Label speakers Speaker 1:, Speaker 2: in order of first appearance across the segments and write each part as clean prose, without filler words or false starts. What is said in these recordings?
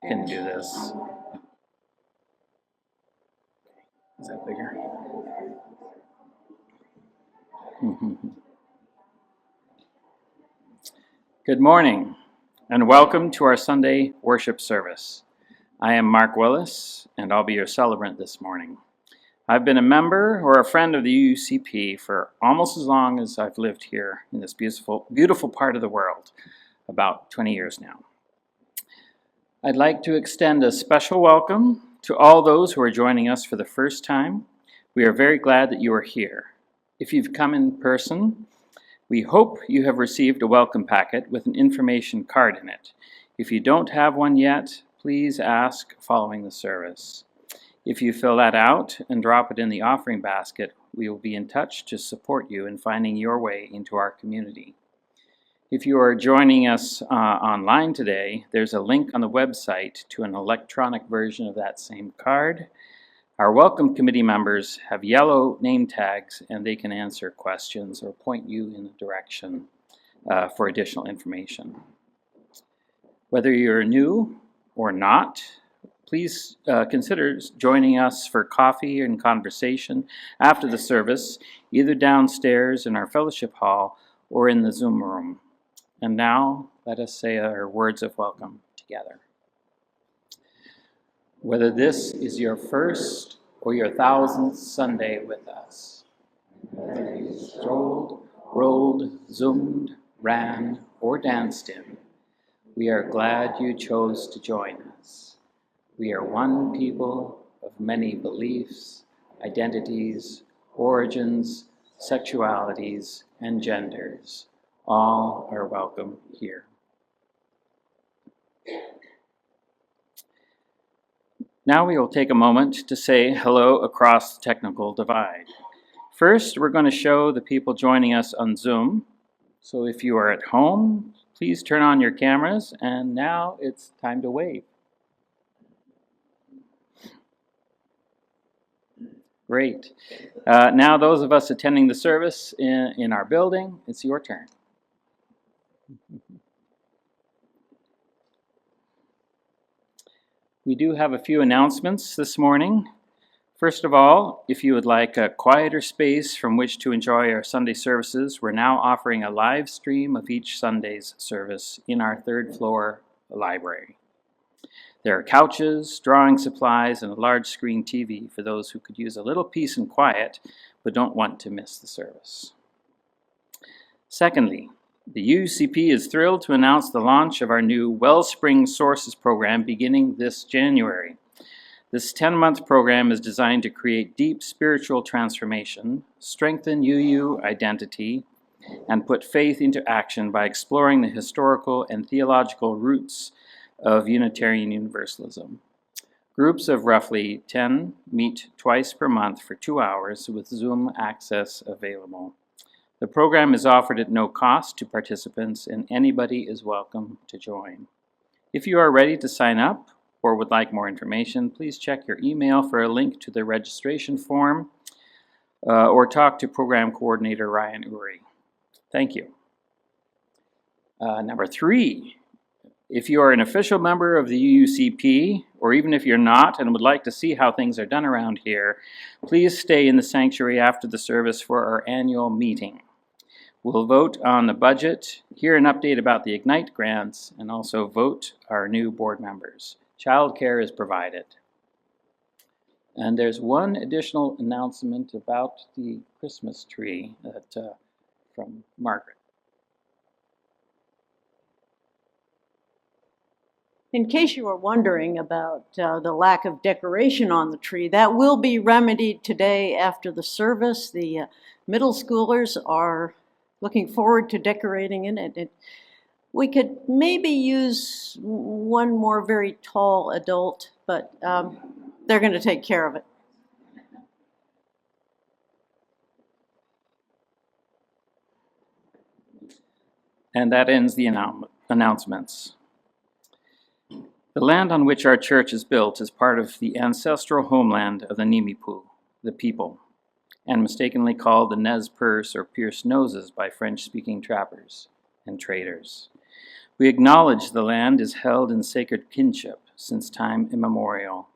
Speaker 1: Can do this. Is that bigger? Good morning, and welcome to our Sunday worship service. I am Mark Willis, and I'll be your celebrant this morning. I've been a member or a friend of the UUCP for almost as long as I've lived here in this beautiful part of the world, about 20 years now. I'd like to extend a special welcome to all those who are joining us for the first time. We are very glad that you are here. If you've come in person, we hope you have received a welcome packet with an information card in it. If you don't have one yet, please ask following the service. If you fill that out and drop it in the offering basket, we will be in touch to support you in finding your way into our community. If you are joining us online today, there's a link on the website to an electronic version of that same card. Our welcome committee members have yellow name tags, and they can answer questions or point you in a direction for additional information. Whether you're new or not, please consider joining us for coffee and conversation after the service, either downstairs in our fellowship hall or in the Zoom room. And now, let us say our words of welcome together. Whether this is your first or your 1000th Sunday with us, whether you strolled, rolled, zoomed, ran, or danced in, we are glad you chose to join us. We are one people of many beliefs, identities, origins, sexualities, and genders. All are welcome here. Now we will take a moment to say hello across the technical divide. First, we're going to show the people joining us on Zoom. So if you are at home, please turn on your cameras, and now it's time to wave. Great. Now those of us attending the service in our building, it's your turn. We do have a few announcements this morning. First of all, if you would like a quieter space from which to enjoy our Sunday services, we're now offering a live stream of each Sunday's service in our third floor library. There are couches, drawing supplies, and a large screen TV for those who could use a little peace and quiet but don't want to miss the service. Secondly, the UUCP is thrilled to announce the launch of our new Wellspring Sources program beginning this January. This 10-month program is designed to create deep spiritual transformation, strengthen UU identity, and put faith into action by exploring the historical and theological roots of Unitarian Universalism. Groups of roughly 10 meet twice per month for 2 hours with Zoom access available. The program is offered at no cost to participants, and anybody is welcome to join. If you are ready to sign up or would like more information, please check your email for a link to the registration form or talk to Program Coordinator Ryan Uri. Thank you. Number 3, if you are an official member of the UUCP, or even if you're not and would like to see how things are done around here, please stay in the sanctuary after the service for our annual meeting. We'll vote on the budget, hear an update about the Ignite grants, and also vote our new board members. Childcare is provided. And there's one additional announcement about the Christmas tree from Margaret.
Speaker 2: In case you were wondering about the lack of decoration on the tree, that will be remedied today after the service. The middle schoolers are looking forward to decorating in it. We could maybe use one more very tall adult, but they're going to take care of it.
Speaker 1: And that ends the announcements. The land on which our church is built is part of the ancestral homeland of the Nimipu, the people, and mistakenly called the Nez Perce or Pierced Noses by French-speaking trappers and traders. We acknowledge the land is held in sacred kinship, since time immemorial.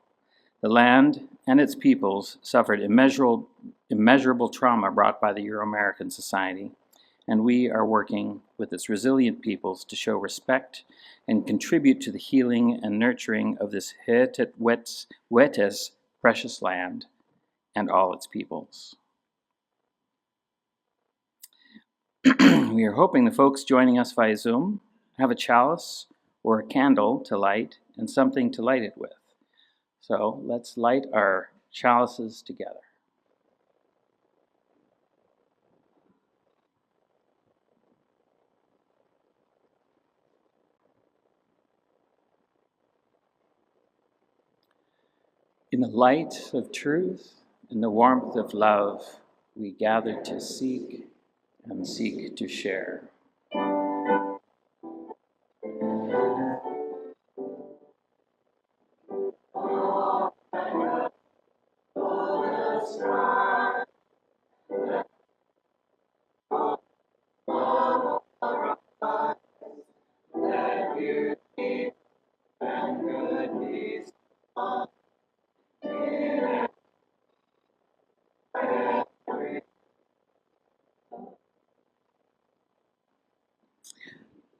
Speaker 1: The land and its peoples suffered immeasurable trauma brought by the Euro-American society, and we are working with its resilient peoples to show respect and contribute to the healing and nurturing of this wetes precious land and all its peoples. We are hoping the folks joining us via Zoom have a chalice or a candle to light and something to light it with. So let's light our chalices together. In the light of truth, in the warmth of love, we gather to seek and seek to share.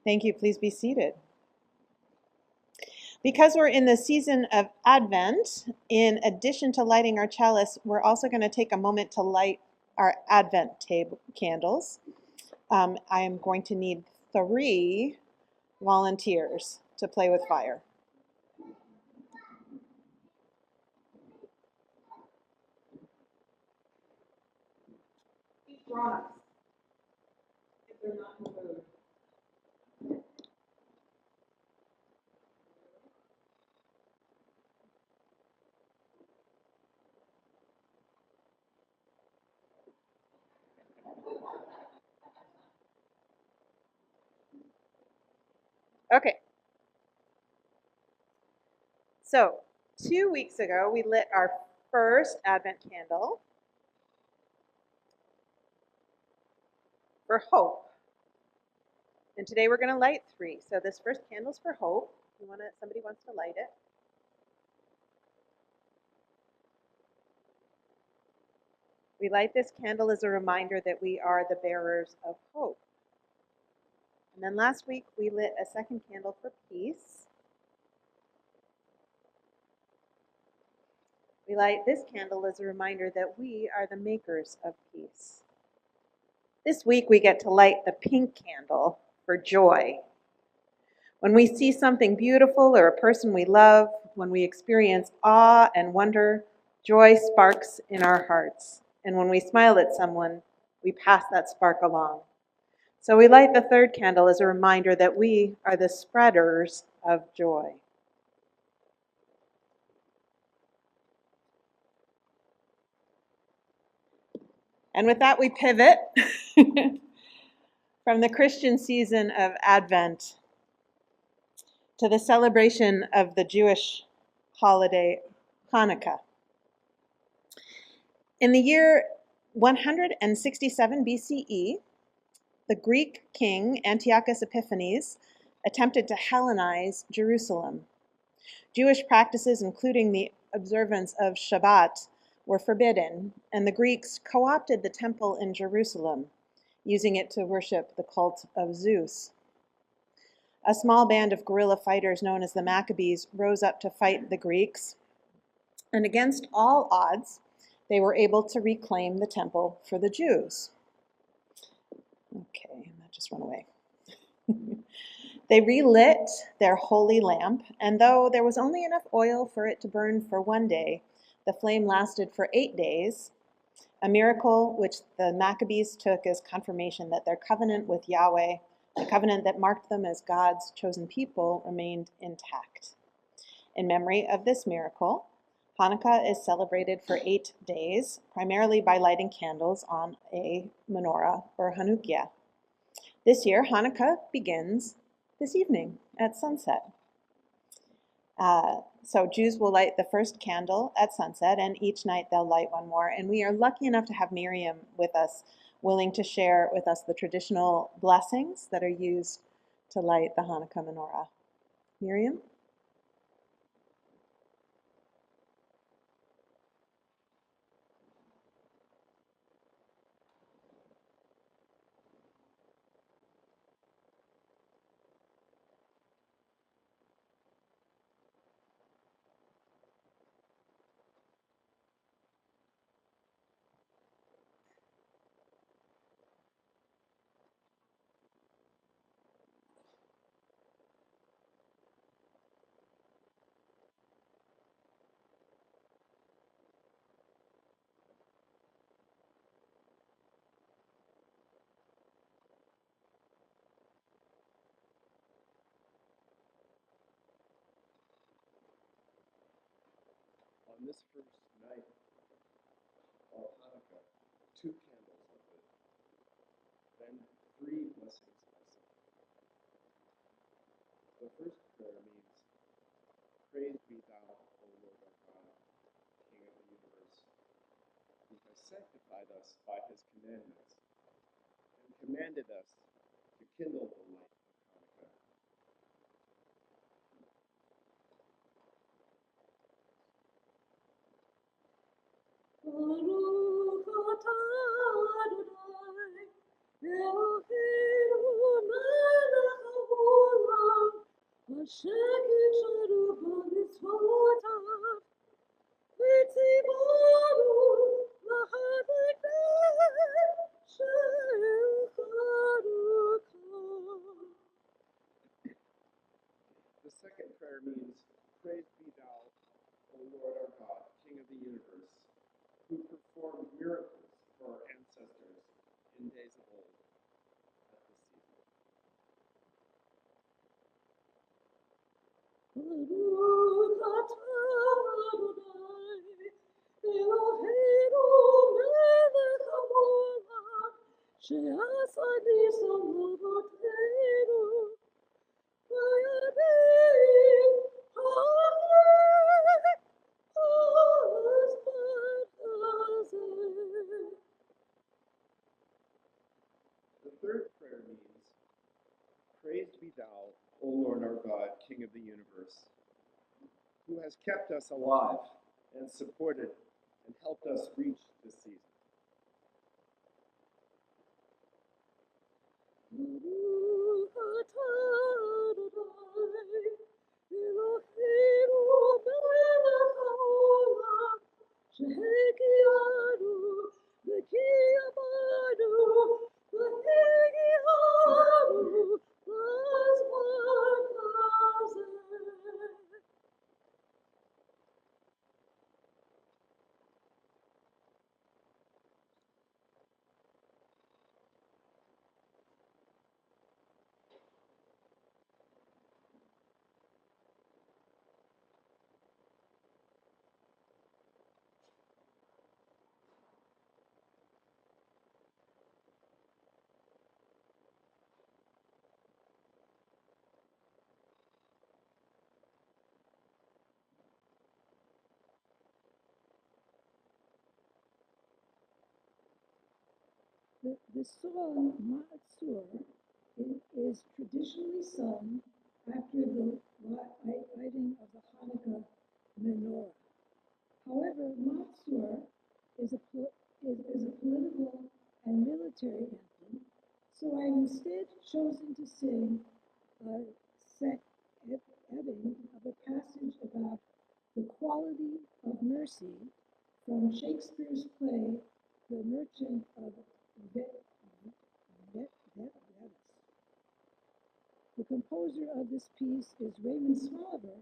Speaker 3: Thank you. Please be seated. Because we're in the season of Advent, in addition to lighting our chalice, we're also going to take a moment to light our Advent candles. I am going to need 3 volunteers to play with fire. If they're not in the mood. Okay. So 2 weeks ago, we lit our first Advent candle for hope. And today we're going to light 3. So this first candle's for hope. Somebody wants to light it. We light this candle as a reminder that we are the bearers of hope. And then last week we lit a second candle for peace. We light this candle as a reminder that we are the makers of peace. This week we get to light the pink candle for joy. When we see something beautiful or a person we love, when we experience awe and wonder, joy sparks in our hearts. And when we smile at someone, we pass that spark along. So we light the third candle as a reminder that we are the spreaders of joy. And with that, we pivot from the Christian season of Advent to the celebration of the Jewish holiday Hanukkah. In the year 167 BCE, the Greek king Antiochus Epiphanes attempted to Hellenize Jerusalem. Jewish practices, including the observance of Shabbat, were forbidden, and the Greeks co-opted the temple in Jerusalem, using it to worship the cult of Zeus. A small band of guerrilla fighters known as the Maccabees rose up to fight the Greeks, and against all odds, they were able to reclaim the temple for the Jews. Okay, that just went away. They relit their holy lamp, and though there was only enough oil for it to burn for 1 day, the flame lasted for 8 days, a miracle which the Maccabees took as confirmation that their covenant with Yahweh, the covenant that marked them as God's chosen people, remained intact. In memory of this miracle, Hanukkah is celebrated for 8 days, primarily by lighting candles on a menorah or Hanukkah. This year, Hanukkah begins this evening at sunset. So Jews will light the first candle at sunset, and each night they'll light one more. And we are lucky enough to have Miriam with us, willing to share with us the traditional blessings that are used to light the Hanukkah menorah. Miriam?
Speaker 4: this first night of Hanukkah, 2 candles are lit, then 3 blessings are said. The first prayer means, "Praise be thou, O Lord our God, King of the universe, who has sanctified us by his commandments, and commanded us to kindle the light of Hanukkah."
Speaker 5: Baruch atah Adonai, Eloheinu melech haolam, asher קידשנו במצוותיו, וציוונו להדליק נר של חנוכה.
Speaker 4: The second prayer means, "Praise be thou, O Lord our God, King of the universe, who performed miracles for our ancestors in days of old at this season."
Speaker 5: Baruch atah Adonai, Eloheinu melech haolam, שעשה ניסים לאבותינו בימים ההם אז הזה.
Speaker 4: The third prayer means, "Praised be thou, O Lord our God, King of the universe, who has kept us alive and supported and helped us reach this season."
Speaker 5: Baruch atah Adonai, Eloheinu melech haolam, שהגיענו וקיימנו והגיענו לזמן הזה. The song Ma'atzur is traditionally sung after the lighting of the Hanukkah menorah. However, Ma'atzur is a political and military anthem, so I've instead chosen to sing a setting of a passage about the quality of mercy from Shakespeare's play, The Merchant of Venice. The composer of this piece is Raymond Smaver,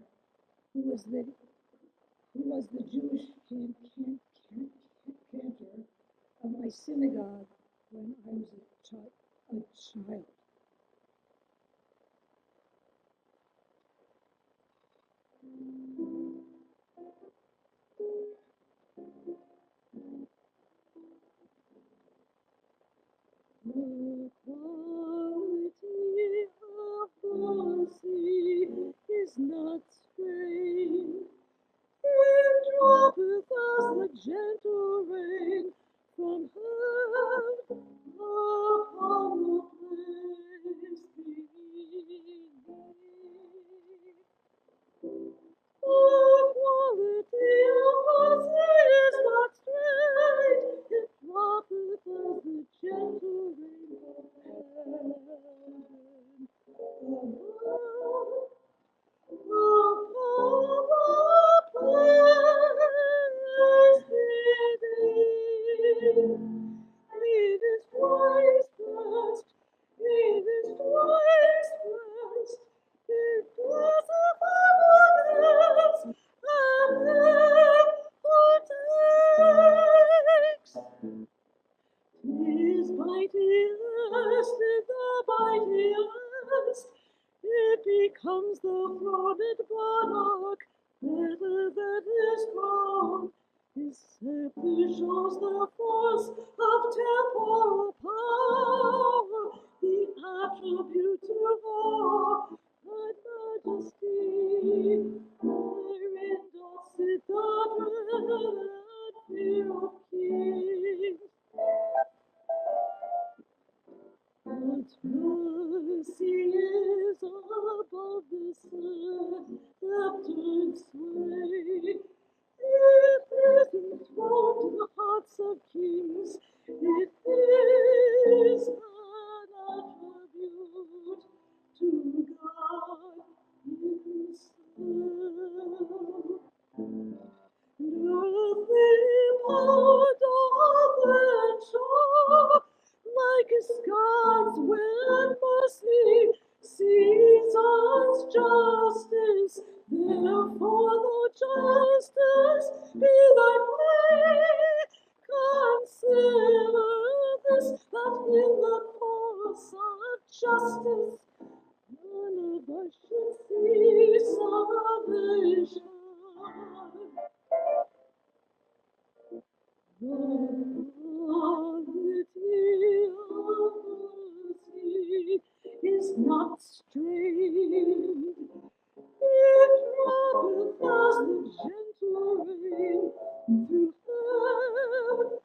Speaker 5: who was the Jewish cantor of my synagogue when I was a child. The quality of mercy is not strange. It droppeth as the gentle rain from heaven upon the place beneath. The quality of mercy is not strange. It droppeth as the gentle rain from heaven above. It is twice blessed, it is twice blessed, it blesseth abundance, and then partakes. 'Tis mightiest in the mightiest, it becomes the throned monarch better than his crown. His scepter shows the force of temporal power, the attribute to awe and majesty. Wherein doth sit the dread and fear of kings. What mercy is above the sceptred sway. It is enthroned in the hearts of kings. It is an attribute to God Himself. Nothing more doth show, like his scars when mercy seasons justice. Therefore, though justice be thy play, consider this, that in the course of justice none of us should see salvation. The quality of mercy is not strained. It droppeth as the gentle rain through heaven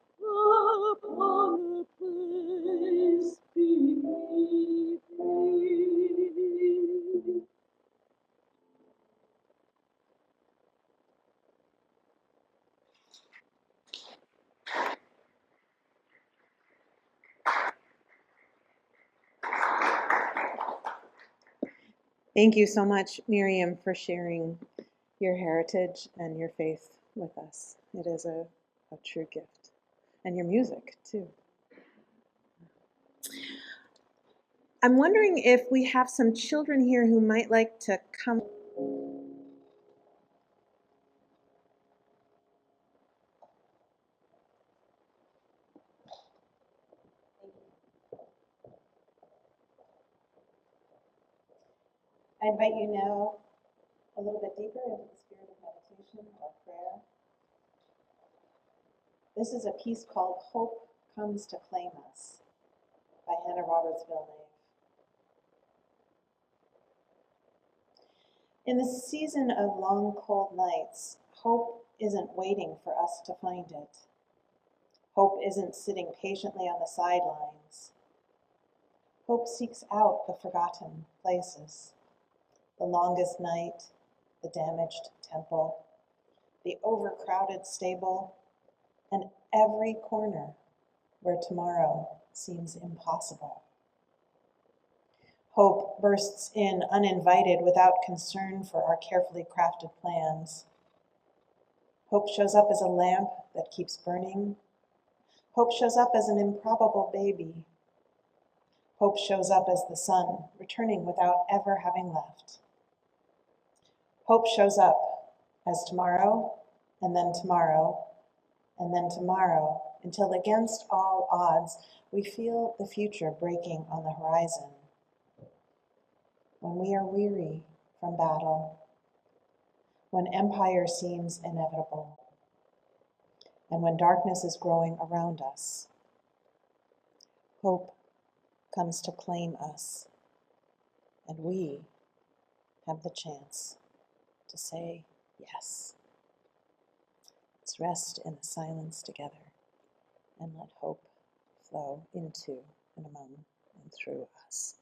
Speaker 5: upon the place beneath thee.
Speaker 3: Thank you so much, Miriam, for sharing your heritage and your faith with us. It is a true gift. And your music, too. I'm wondering if we have some children here who might like to come. I invite you now a little bit deeper into the spirit of meditation or prayer. This is a piece called Hope Comes to Claim Us by Hannah Roberts Villeneuve. In the season of long, cold nights, hope isn't waiting for us to find it. Hope isn't sitting patiently on the sidelines. Hope seeks out the forgotten places, the longest night, the damaged temple, the overcrowded stable, and every corner where tomorrow seems impossible. Hope bursts in uninvited without concern for our carefully crafted plans. Hope shows up as a lamp that keeps burning. Hope shows up as an improbable baby. Hope shows up as the sun returning without ever having left. Hope shows up as tomorrow, and then tomorrow, and then tomorrow, until against all odds, we feel the future breaking on the horizon. When we are weary from battle, when empire seems inevitable, and when darkness is growing around us, hope comes to claim us, and we have the chance to say yes. Let's rest in the silence together and let hope flow into and among and through us.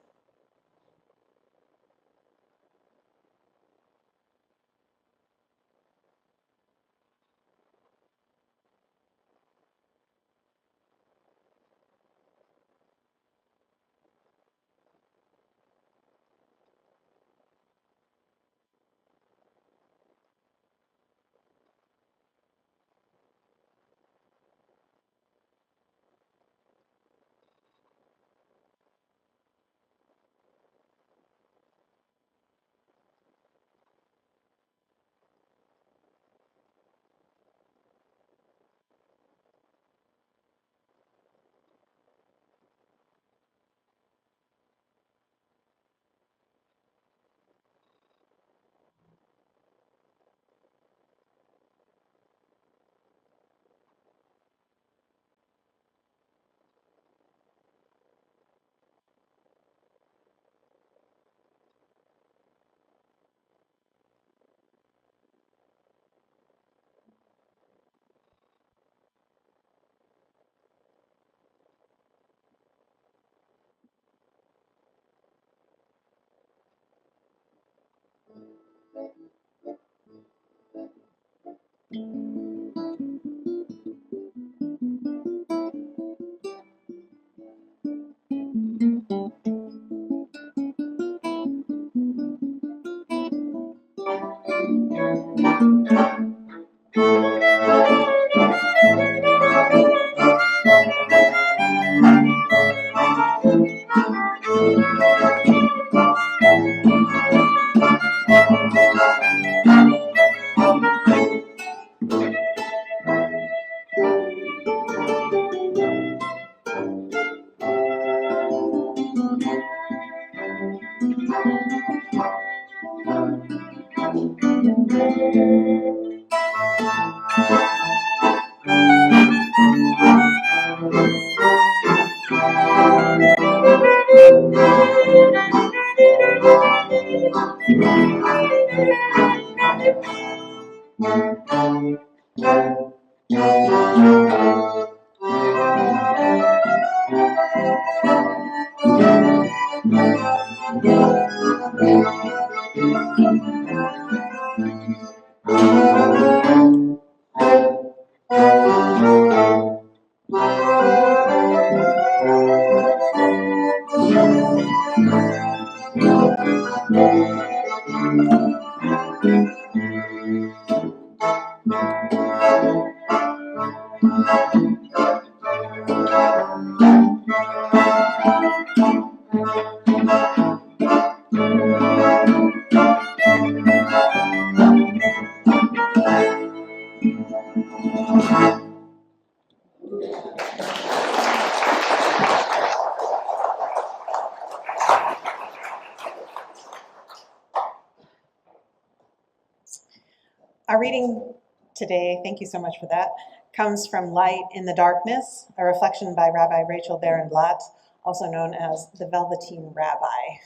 Speaker 3: Our reading today, thank you so much for that, comes from Light in the Darkness, a reflection by Rabbi Rachel Baron-Blatt, also known as the Velveteen Rabbi.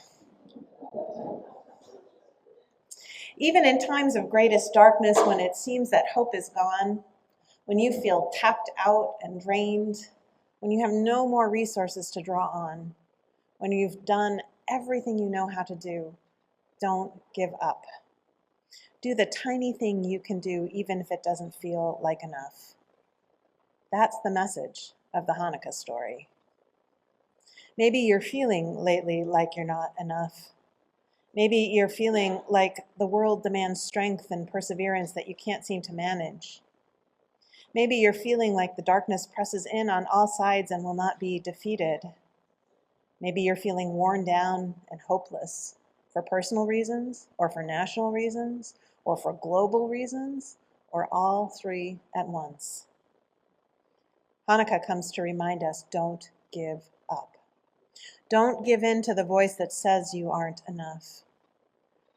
Speaker 3: Even in times of greatest darkness, when it seems that hope is gone, when you feel tapped out and drained, when you have no more resources to draw on, when you've done everything you know how to do, don't give up. Do the tiny thing you can do, even if it doesn't feel like enough. That's the message of the Hanukkah story. Maybe you're feeling lately like you're not enough. Maybe you're feeling like the world demands strength and perseverance that you can't seem to manage. Maybe you're feeling like the darkness presses in on all sides and will not be defeated. Maybe you're feeling worn down and hopeless for personal reasons, or for national reasons, or for global reasons, or all three at once. Hanukkah comes to remind us, don't give up. Don't give in to the voice that says you aren't enough.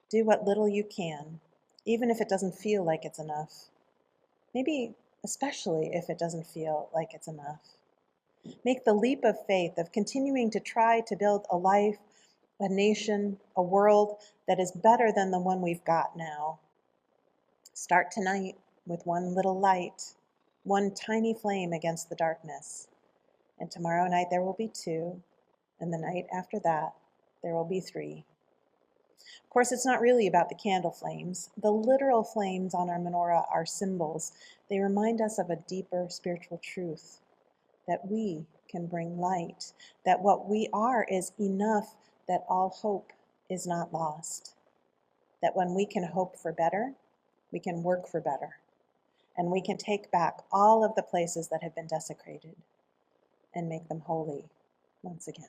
Speaker 3: Do what little you can, even if it doesn't feel like it's enough. Maybe especially if it doesn't feel like it's enough. Make the leap of faith of continuing to try to build a life, a nation, a world that is better than the one we've got now. Start tonight with one little light, one tiny flame against the darkness. And tomorrow night there will be 2, and the night after that there will be 3. Of course, it's not really about the candle flames. The literal flames on our menorah are symbols. They remind us of a deeper spiritual truth, that we can bring light, that what we are is enough, that all hope is not lost, that when we can hope for better, we can work for better, and we can take back all of the places that have been desecrated and make them holy once again.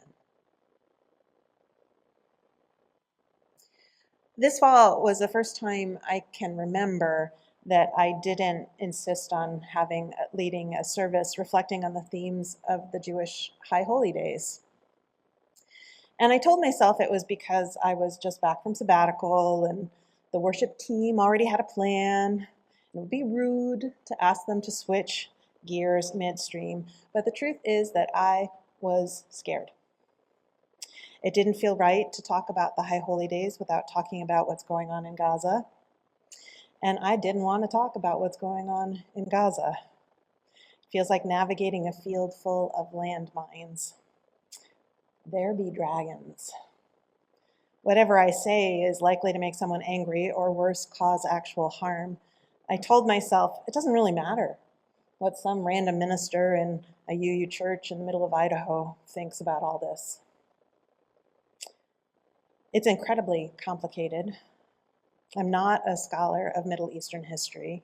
Speaker 3: This fall was the first time I can remember that I didn't insist on leading a service reflecting on the themes of the Jewish High Holy Days. And I told myself it was because I was just back from sabbatical and the worship team already had a plan. It would be rude to ask them to switch gears midstream, but the truth is that I was scared. It didn't feel right to talk about the High Holy Days without talking about what's going on in Gaza. And I didn't want to talk about what's going on in Gaza. It feels like navigating a field full of landmines. There be dragons. Whatever I say is likely to make someone angry or worse, cause actual harm. I told myself it doesn't really matter what some random minister in a UU church in the middle of Idaho thinks about all this. It's incredibly complicated. I'm not a scholar of Middle Eastern history.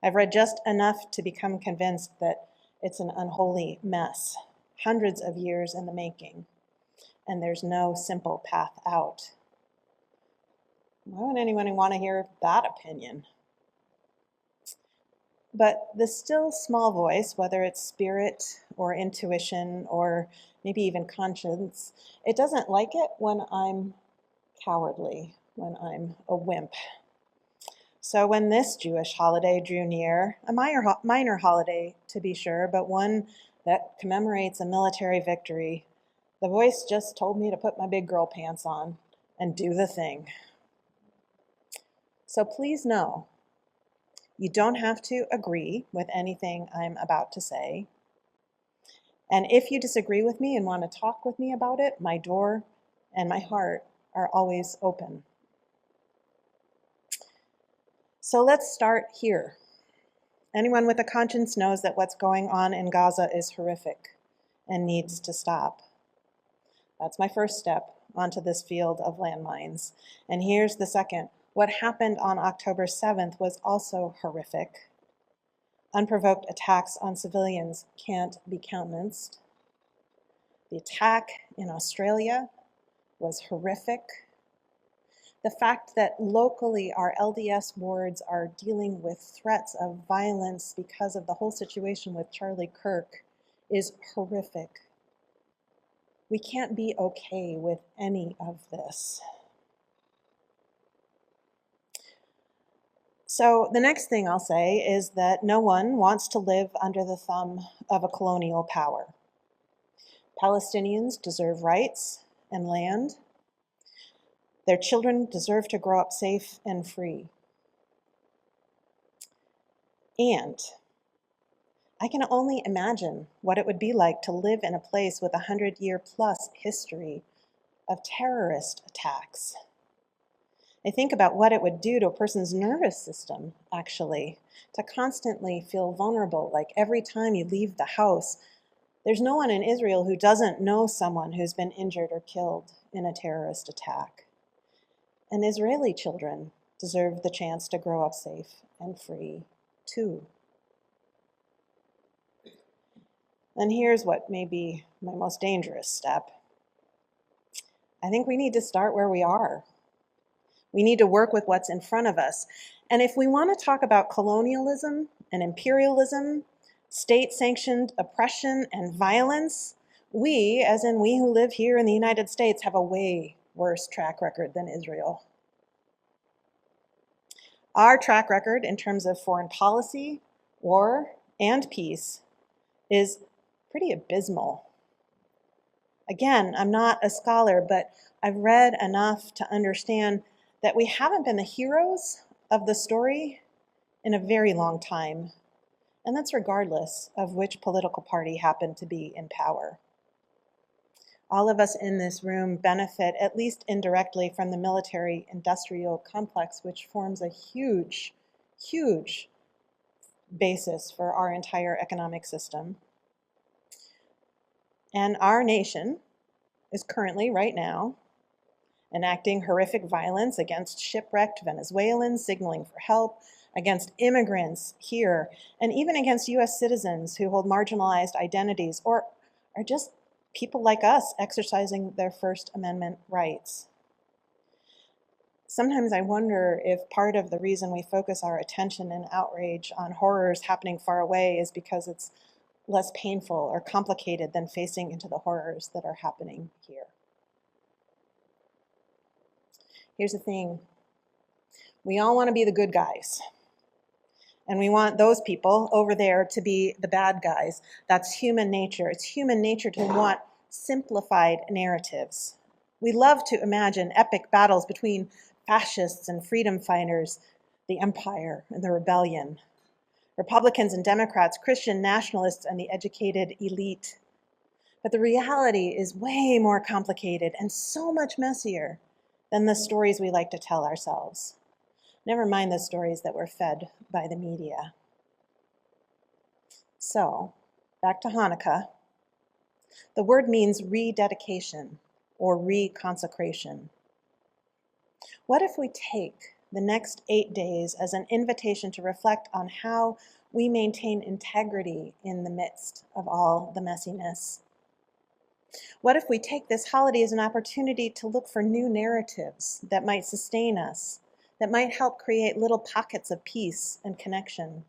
Speaker 3: I've read just enough to become convinced that it's an unholy mess, hundreds of years in the making, and there's no simple path out. Why would anyone want to hear that opinion? But the still small voice, whether it's spirit or intuition or maybe even conscience, it doesn't like it when I'm cowardly, when I'm a wimp. So when this Jewish holiday drew near, a minor holiday to be sure, but one that commemorates a military victory, the voice just told me to put my big girl pants on and do the thing. So please know, you don't have to agree with anything I'm about to say. And if you disagree with me and want to talk with me about it, my door and my heart are always open. So let's start here. Anyone with a conscience knows that what's going on in Gaza is horrific and needs to stop. That's my first step onto this field of landmines. And here's the second. What happened on October 7th was also horrific. Unprovoked attacks on civilians can't be countenanced. The attack in Australia was horrific. The fact that locally our LDS wards are dealing with threats of violence because of the whole situation with Charlie Kirk is horrific. We can't be okay with any of this. So the next thing I'll say is that no one wants to live under the thumb of a colonial power. Palestinians deserve rights and land. Their children deserve to grow up safe and free. And I can only imagine what it would be like to live in a place with a 100-year-plus history of terrorist attacks. I think about what it would do to a person's nervous system, actually, to constantly feel vulnerable, like every time you leave the house, there's no one in Israel who doesn't know someone who's been injured or killed in a terrorist attack. And Israeli children deserve the chance to grow up safe and free, too. And here's what may be my most dangerous step. I think we need to start where we are. We need to work with what's in front of us. And if we want to talk about colonialism and imperialism, state-sanctioned oppression and violence, we, as in we who live here in the United States, have a way worse track record than Israel. Our track record in terms of foreign policy, war, and peace is pretty abysmal. Again, I'm not a scholar, but I've read enough to understand that we haven't been the heroes of the story in a very long time, and that's regardless of which political party happened to be in power. All of us in this room benefit, at least indirectly, from the military-industrial complex, which forms a huge, huge basis for our entire economic system. And our nation is currently, right now, enacting horrific violence against shipwrecked Venezuelans, signaling for help, against immigrants here, and even against US citizens who hold marginalized identities or are just people like us exercising their First Amendment rights. Sometimes I wonder if part of the reason we focus our attention and outrage on horrors happening far away is because it's less painful or complicated than facing into the horrors that are happening here. Here's the thing. We all want to be the good guys. And we want those people over there to be the bad guys. That's human nature. It's human nature to want simplified narratives. We love to imagine epic battles between fascists and freedom fighters, the empire and the rebellion, Republicans and Democrats, Christian nationalists and the educated elite. But the reality is way more complicated and so much messier than the stories we like to tell ourselves. Never mind the stories that we're fed by the media. So, back to Hanukkah. The word means rededication or reconsecration. What if we take the next 8 days as an invitation to reflect on how we maintain integrity in the midst of all the messiness? What if we take this holiday as an opportunity to look for new narratives that might sustain us, that might help create little pockets of peace and connection?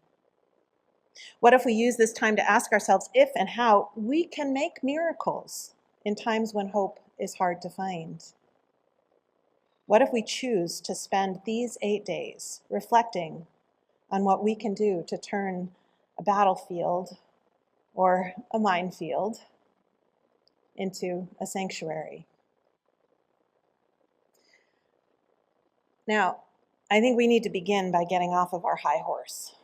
Speaker 3: What if we use this time to ask ourselves if and how we can make miracles in times when hope is hard to find? What if we choose to spend these 8 days reflecting on what we can do to turn a battlefield or a minefield into a sanctuary? Now, I think we need to begin by getting off of our high horse.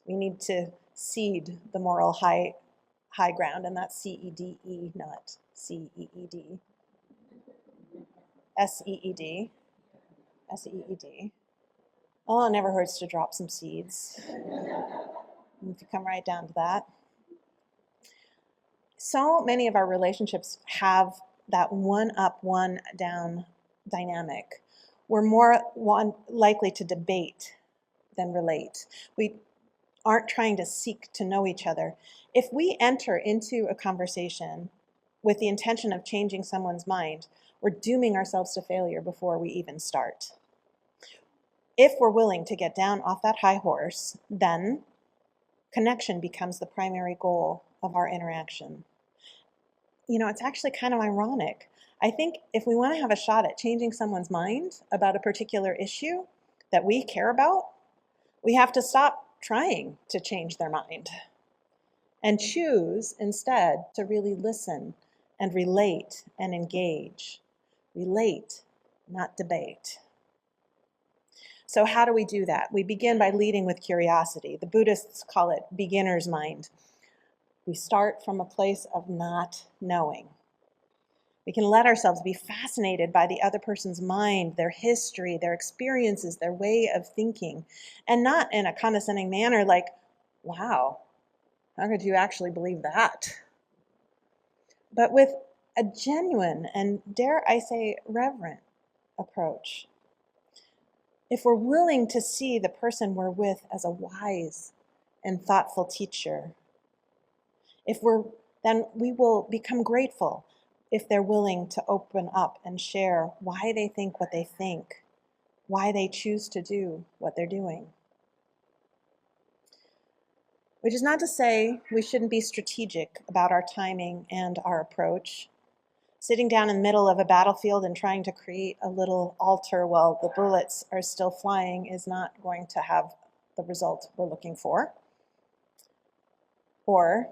Speaker 3: We need to cede the moral high ground, and that's C-E-D-E, not C-E-E-D. S-E-E-D. S-E-E-D. Well, it never hurts to drop some seeds. If you come right down to that. So many of our relationships have that one up, one down dynamic. We're more likely to debate than relate. We aren't trying to seek to know each other. If we enter into a conversation with the intention of changing someone's mind, we're dooming ourselves to failure before we even start. If we're willing to get down off that high horse, then connection becomes the primary goal of our interaction. You know, it's actually kind of ironic. I think if we want to have a shot at changing someone's mind about a particular issue that we care about, we have to stop trying to change their mind and choose instead to really listen and relate and engage. Relate, not debate. So how do we do that? We begin by leading with curiosity. The Buddhists call it beginner's mind. We start from a place of not knowing. We can let ourselves be fascinated by the other person's mind, their history, their experiences, their way of thinking, and not in a condescending manner like, wow, how could you actually believe that? But with a genuine and, dare I say, reverent approach. If we're willing to see the person we're with as a wise and thoughtful teacher, then we will become grateful if they're willing to open up and share why they think what they think, why they choose to do what they're doing. Which is not to say we shouldn't be strategic about our timing and our approach. Sitting down in the middle of a battlefield and trying to create a little altar while the bullets are still flying is not going to have the result we're looking for. Or,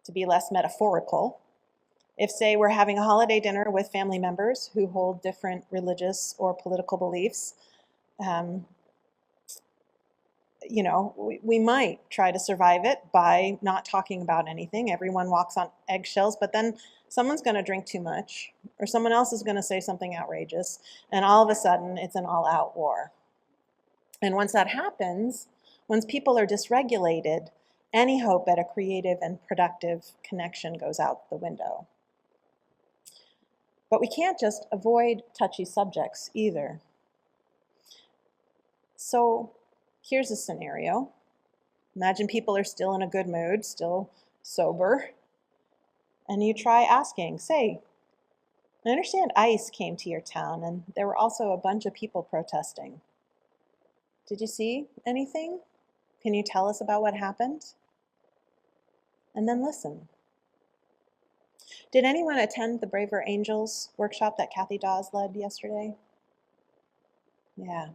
Speaker 3: to be less metaphorical, if, say, we're having a holiday dinner with family members who hold different religious or political beliefs, we might try to survive it by not talking about anything. Everyone walks on eggshells, but then someone's going to drink too much, or someone else is going to say something outrageous, and all of a sudden it's an all-out war. And once that happens, once people are dysregulated, any hope at a creative and productive connection goes out the window. But we can't just avoid touchy subjects either. So here's a scenario. Imagine people are still in a good mood, still sober, and you try asking, say, I understand ICE came to your town and there were also a bunch of people protesting. Did you see anything? Can you tell us about what happened? And then listen. Did anyone attend the Braver Angels workshop that Kathy Dawes led yesterday? Yeah.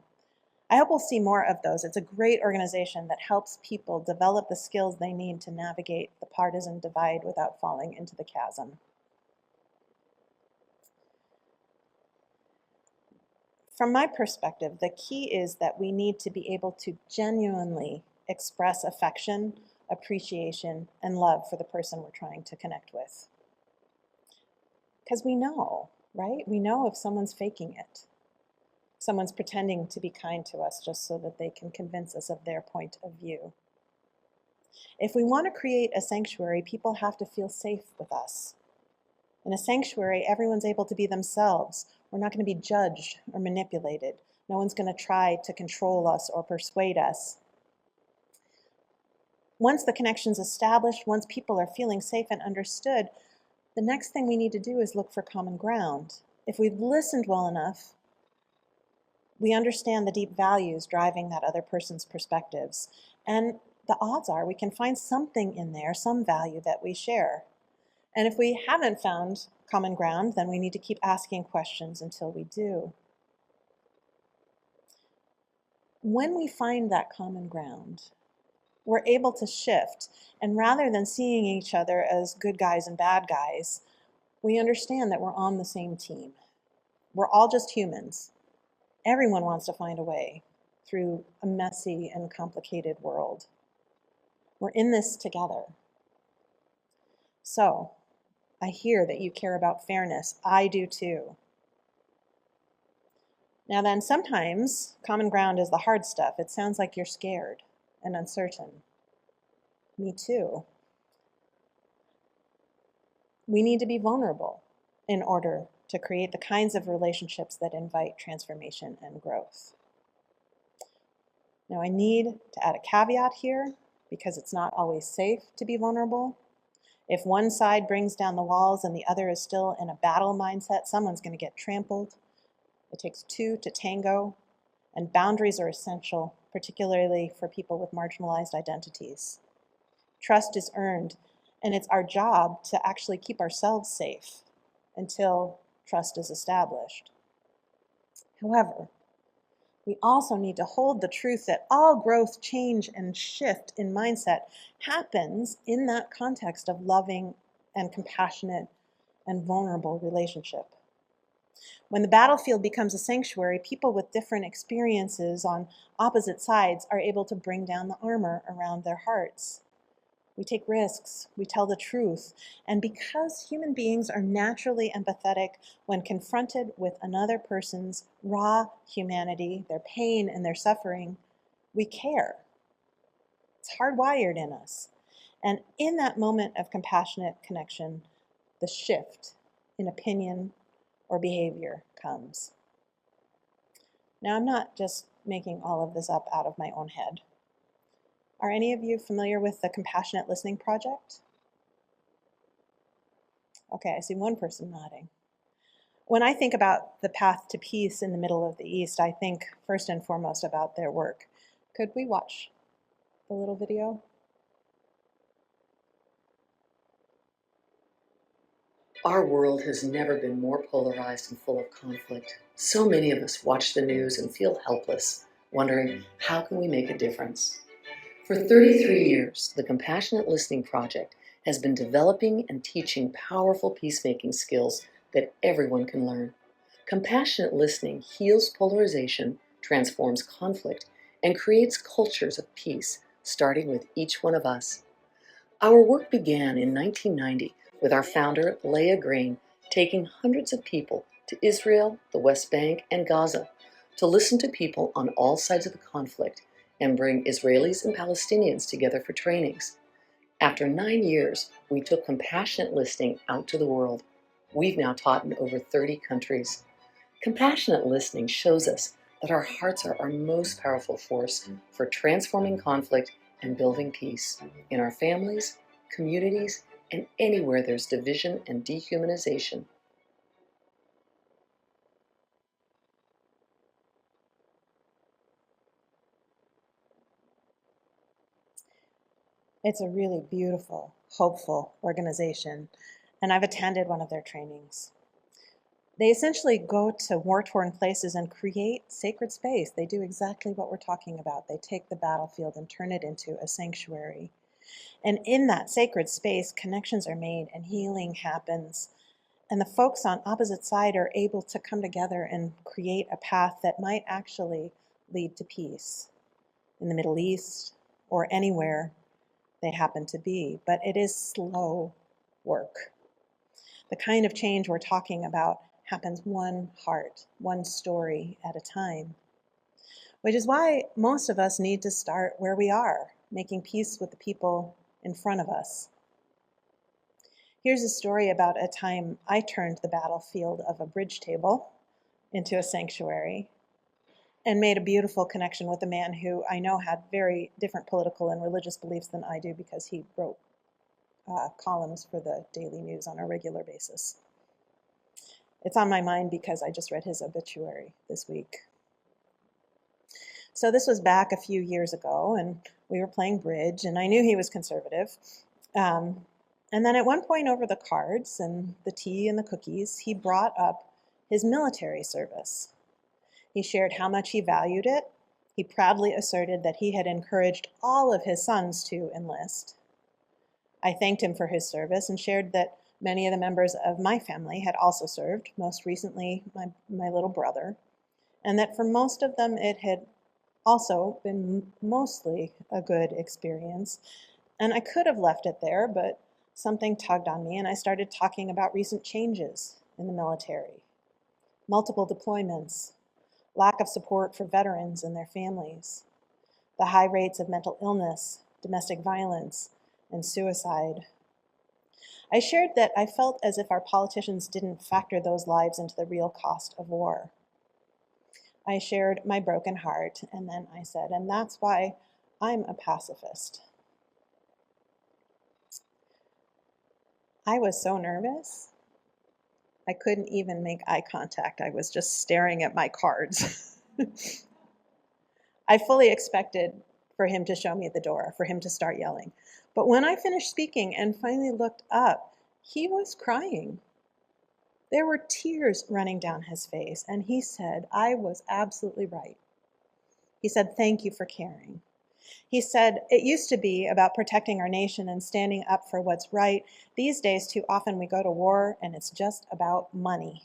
Speaker 3: I hope we'll see more of those. It's a great organization that helps people develop the skills they need to navigate the partisan divide without falling into the chasm. From my perspective, the key is that we need to be able to genuinely express affection, appreciation, and love for the person we're trying to connect with. Because we know, right? We know if someone's faking it. Someone's pretending to be kind to us just so that they can convince us of their point of view. If we want to create a sanctuary, people have to feel safe with us. In a sanctuary, everyone's able to be themselves. We're not going to be judged or manipulated. No one's going to try to control us or persuade us. Once the connection's established, once people are feeling safe and understood, The next thing we need to do is look for common ground. If we've listened well enough, we understand the deep values driving that other person's perspectives. And the odds are we can find something in there, some value that we share. And if we haven't found common ground, then we need to keep asking questions until we do. When we find that common ground, we're able to shift. And rather than seeing each other as good guys and bad guys, we understand that we're on the same team. We're all just humans. Everyone wants to find a way through a messy and complicated world. We're in this together. So, I hear that you care about fairness. I do too. Now then, sometimes common ground is the hard stuff. It sounds like you're scared and uncertain. Me too. We need to be vulnerable in order to create the kinds of relationships that invite transformation and growth. Now, I need to add a caveat here because it's not always safe to be vulnerable. If one side brings down the walls and the other is still in a battle mindset, someone's going to get trampled. It takes two to tango, and boundaries are essential, particularly for people with marginalized identities. Trust is earned, and it's our job to actually keep ourselves safe until trust is established. However, we also need to hold the truth that all growth, change, and shift in mindset happens in that context of loving and compassionate and vulnerable relationship. When the battlefield becomes a sanctuary, people with different experiences on opposite sides are able to bring down the armor around their hearts. We take risks, we tell the truth, and because human beings are naturally empathetic when confronted with another person's raw humanity, their pain and their suffering, we care. It's hardwired in us. And in that moment of compassionate connection, the shift in opinion or behavior comes. Now, I'm not just making all of this up out of my own head. Are any of you familiar with the Compassionate Listening Project? Okay, I see one person nodding. When I think about the path to peace in the Middle of the East, I think first and foremost about their work. Could we watch the little video?
Speaker 6: Our world has never been more polarized and full of conflict. So many of us watch the news and feel helpless, wondering, how can we make a difference? For 33 years, the Compassionate Listening Project has been developing and teaching powerful peacemaking skills that everyone can learn. Compassionate listening heals polarization, transforms conflict, and creates cultures of peace, starting with each one of us. Our work began in 1990 with our founder, Leah Green, taking hundreds of people to Israel, the West Bank, and Gaza to listen to people on all sides of the conflict and bring Israelis and Palestinians together for trainings. After 9 years, we took compassionate listening out to the world. We've now taught in over 30 countries. Compassionate listening shows us that our hearts are our most powerful force for transforming conflict and building peace in our families, communities, and anywhere there's division and dehumanization.
Speaker 3: It's a really beautiful, hopeful organization, and I've attended one of their trainings. They essentially go to war-torn places and create sacred space. They do exactly what we're talking about. They take the battlefield and turn it into a sanctuary. And in that sacred space, connections are made and healing happens. And the folks on opposite side are able to come together and create a path that might actually lead to peace in the Middle East or anywhere they happen to be. But it is slow work. The kind of change we're talking about happens one heart, one story at a time. Which is why most of us need to start where we are, making peace with the people in front of us. Here's a story about a time I turned the battlefield of a bridge table into a sanctuary and made a beautiful connection with a man who I know had very different political and religious beliefs than I do because he wrote columns for the daily news on a regular basis. It's on my mind because I just read his obituary this week. So this was back a few years ago, and we were playing bridge, and I knew he was conservative. And then at one point over the cards and the tea and the cookies, he brought up his military service. He shared how much he valued it. He proudly asserted that he had encouraged all of his sons to enlist. I thanked him for his service and shared that many of the members of my family had also served, most recently my little brother, and that for most of them it had also been mostly a good experience. And I could have left it there, but something tugged on me and I started talking about recent changes in the military, multiple deployments, lack of support for veterans and their families, the high rates of mental illness, domestic violence, and suicide. I shared that I felt as if our politicians didn't factor those lives into the real cost of war. I shared my broken heart, and then I said, and that's why I'm a pacifist. I was so nervous, I couldn't even make eye contact. I was just staring at my cards. I fully expected for him to show me at the door, for him to start yelling. But when I finished speaking and finally looked up, he was crying. There were tears running down his face, and he said, I was absolutely right. He said, thank you for caring. He said, it used to be about protecting our nation and standing up for what's right. These days, too often we go to war and it's just about money.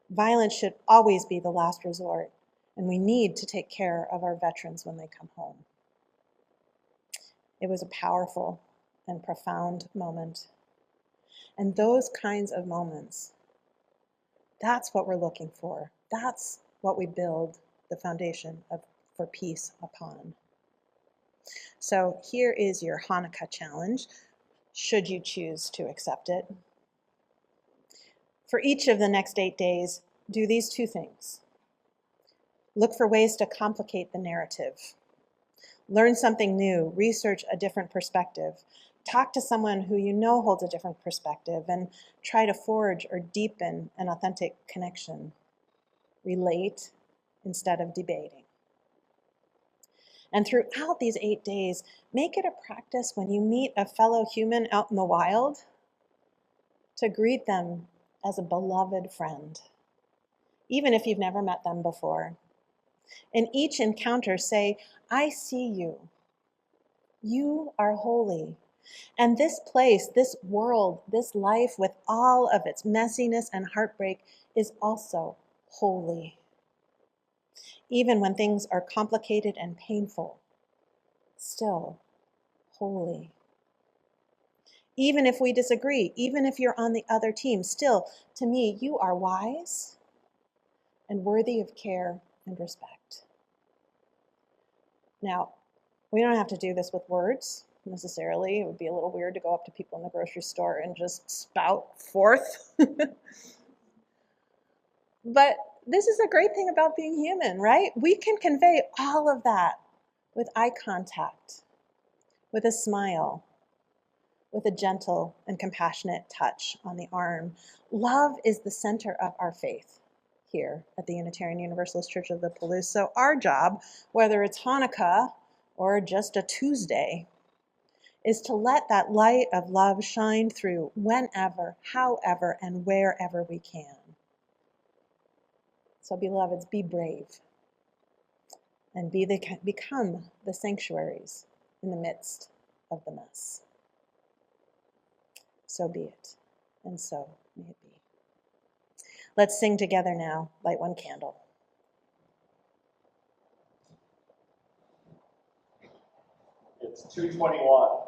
Speaker 3: Violence should always be the last resort, and we need to take care of our veterans when they come home. It was a powerful and profound moment. And those kinds of moments, that's what we're looking for. That's what we build the foundation for peace upon. So here is your Hanukkah challenge, should you choose to accept it. For each of the next 8 days, do these two things. Look for ways to complicate the narrative. Learn something new, research a different perspective. Talk to someone who you know holds a different perspective and try to forge or deepen an authentic connection. Relate instead of debating. And throughout these 8 days, make it a practice when you meet a fellow human out in the wild to greet them as a beloved friend, even if you've never met them before. In each encounter, say, I see you. You are holy. And this place, this world, this life with all of its messiness and heartbreak is also holy. Even when things are complicated and painful, still holy. Even if we disagree, even if you're on the other team, still, to me, you are wise and worthy of care and respect. Now, we don't have to do this with words necessarily. It would be a little weird to go up to people in the grocery store and just spout forth. But this is a great thing about being human, right? We can convey all of that with eye contact, with a smile, with a gentle and compassionate touch on the arm. Love is the center of our faith here at the Unitarian Universalist Church of the Palouse. So our job, whether it's Hanukkah or just a Tuesday, is to let that light of love shine through whenever, however, and wherever we can. So beloveds, be brave and become the sanctuaries in the midst of the mess. So be it, and so may it be. Let's sing together now, light one candle.
Speaker 4: It's 2:21.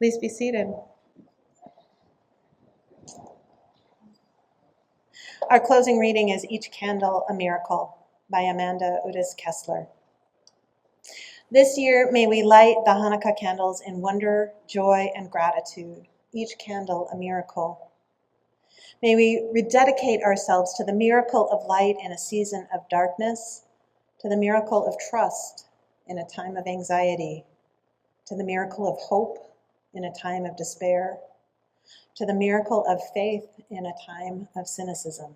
Speaker 3: Please be seated. Our closing reading is Each Candle a Miracle by Amanda Udis Kessler. This year, may we light the Hanukkah candles in wonder, joy, and gratitude, each candle a miracle. May we rededicate ourselves to the miracle of light in a season of darkness, to the miracle of trust in a time of anxiety, to the miracle of hope in a time of despair, to the miracle of faith in a time of cynicism.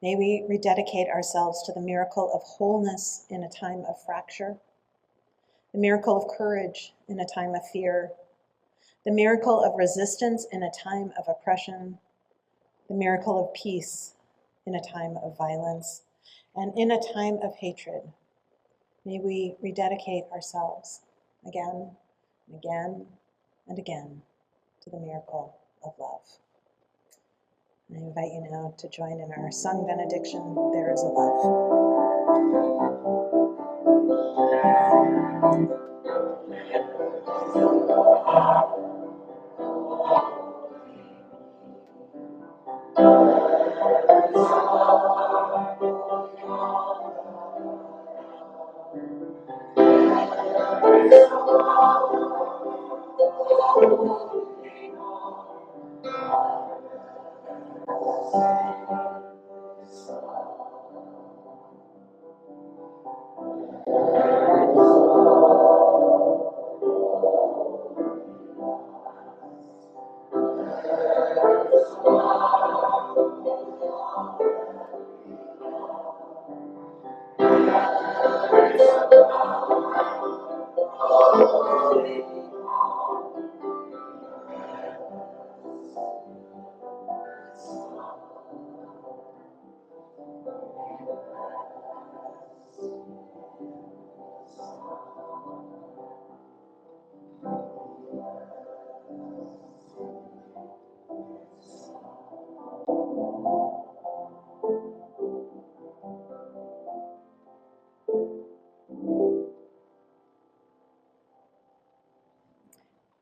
Speaker 3: May we rededicate ourselves to the miracle of wholeness in a time of fracture, the miracle of courage in a time of fear, the miracle of resistance in a time of oppression, the miracle of peace in a time of violence, and in a time of hatred. May we rededicate ourselves again and again and again to the miracle of love. I invite you now to join in our sung benediction, There is a Love.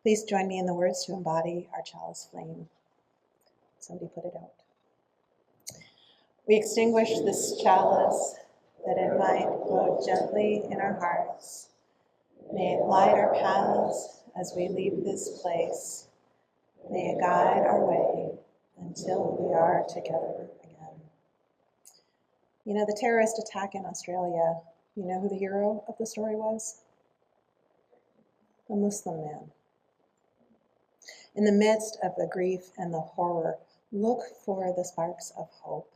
Speaker 3: Please join me in the words to embody our chalice flame. Somebody put it out. We extinguish this chalice that it might glow gently in our hearts. May it light our paths as we leave this place. May it guide our way until we are together again. You know, the terrorist attack in Australia, you know who the hero of the story was? A Muslim man. In the midst of the grief and the horror, look for the sparks of hope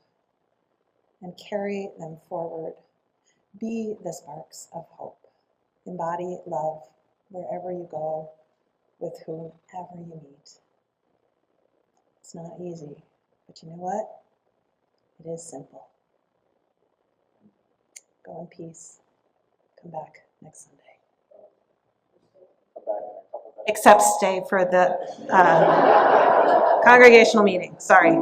Speaker 3: and carry them forward. Be the sparks of hope. Embody love wherever you go, with whomever you meet. It's not easy, but you know what? It is simple. Go in peace. Come back next Sunday. Except stay for the congregational meeting. Sorry.